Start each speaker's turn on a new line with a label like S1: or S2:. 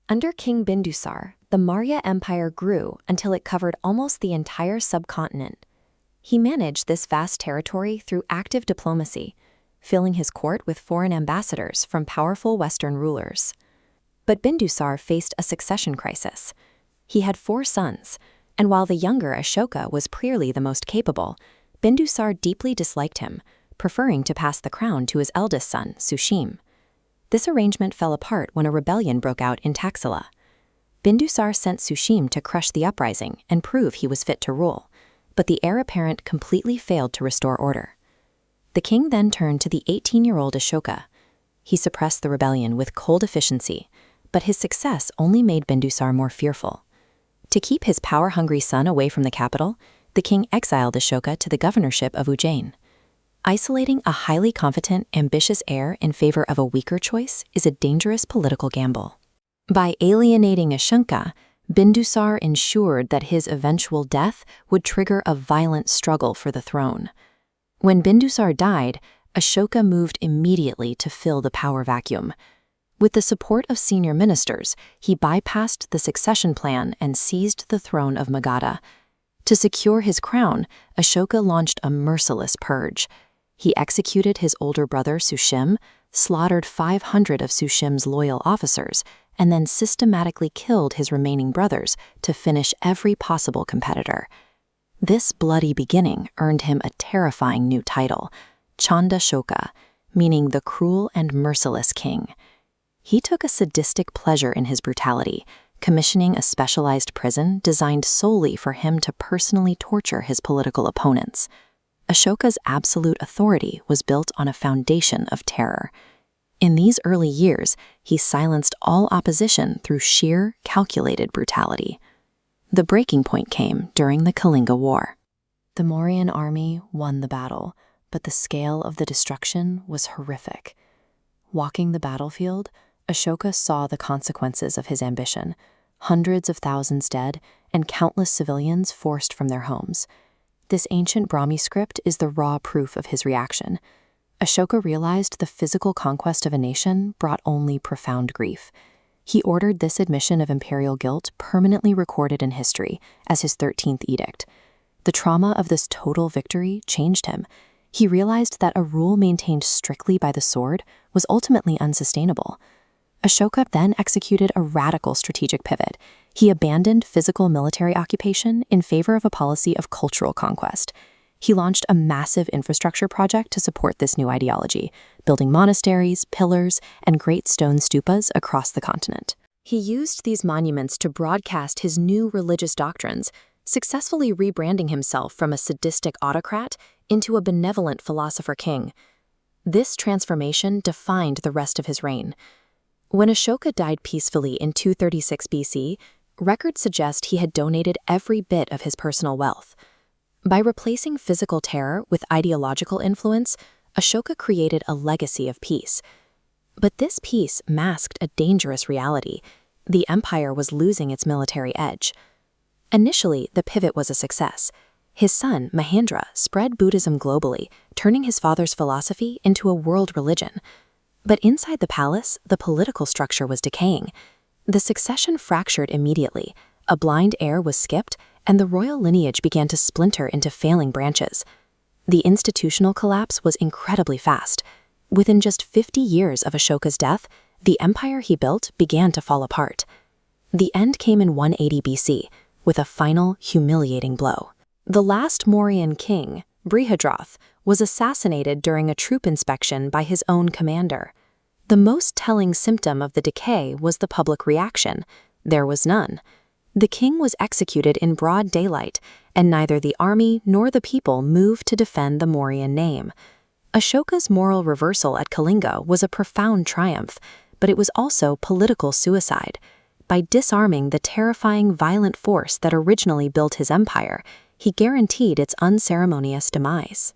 S1: Under King Bindusara, the Maurya Empire grew until it covered almost the entire subcontinent. He managed this vast territory through active diplomacy, filling his court with foreign ambassadors from powerful Western rulers. But Bindusara faced a succession crisis. He had 4 sons, and while the younger Ashoka was clearly the most capable, Bindusara deeply disliked him, preferring to pass the crown to his eldest son, Sushim. This arrangement fell apart when a rebellion broke out in Taxila. Bindusara sent Sushim to crush the uprising and prove he was fit to rule, but the heir apparent completely failed to restore order. The king then turned to the 18-year-old Ashoka. He suppressed the rebellion with cold efficiency, but his success only made Bindusara more fearful. To keep his power-hungry son away from the capital, the king exiled Ashoka to the governorship of Ujjain. Isolating a highly competent, ambitious heir in favor of a weaker choice is a dangerous political gamble. By alienating Ashoka, Bindusara ensured that his eventual death would trigger a violent struggle for the throne. When Bindusara died, Ashoka moved immediately to fill the power vacuum. With the support of senior ministers, he bypassed the succession plan and seized the throne of Magadha. To secure his crown, Ashoka launched a merciless purge. He executed his older brother Sushim, slaughtered 500 of Sushim's loyal officers, and then systematically killed his remaining brothers to finish every possible competitor. This bloody beginning earned him a terrifying new title, Chandragupta, meaning the cruel and merciless king. He took a sadistic pleasure in his brutality, commissioning a specialized prison designed solely for him to personally torture his political opponents. Ashoka's absolute authority was built on a foundation of terror. In these early years, he silenced all opposition through sheer, calculated brutality. The breaking point came during the Kalinga War. The Mauryan army won the battle, but the scale of the destruction was horrific. Walking the battlefield, Ashoka saw the consequences of his ambition: hundreds of thousands dead and countless civilians forced from their homes. This ancient Brahmi script is the raw proof of his reaction. Ashoka realized the physical conquest of a nation brought only profound grief. He ordered this admission of imperial guilt permanently recorded in history as his 13th edict. The trauma of this total victory changed him. He realized that a rule maintained strictly by the sword was ultimately unsustainable. Ashoka then executed a radical strategic pivot. He abandoned physical military occupation in favor of a policy of cultural conquest. He launched a massive infrastructure project to support this new ideology, building monasteries, pillars, and great stone stupas across the continent. He used these monuments to broadcast his new religious doctrines, successfully rebranding himself from a sadistic autocrat into a benevolent philosopher king. This transformation defined the rest of his reign. When Ashoka died peacefully in 236 BC, records suggest he had donated every bit of his personal wealth. By replacing physical terror with ideological influence, Ashoka created a legacy of peace. But this peace masked a dangerous reality. The empire was losing its military edge. Initially, the pivot was a success. His son, Mahendra, spread Buddhism globally, turning his father's philosophy into a world religion. But inside the palace, the political structure was decaying. The succession fractured immediately. A blind heir was skipped, and the royal lineage began to splinter into failing branches. The institutional collapse was incredibly fast. Within just 50 years of Ashoka's death, the empire he built began to fall apart. The end came in 180 BC, with a final, humiliating blow. The last Mauryan king, Brihadratha, was assassinated during a troop inspection by his own commander. The most telling symptom of the decay was the public reaction. There was none. The king was executed in broad daylight, and neither the army nor the people moved to defend the Mauryan name. Ashoka's moral reversal at Kalinga was a profound triumph, but it was also political suicide. By disarming the terrifying violent force that originally built his empire, he guaranteed its unceremonious demise.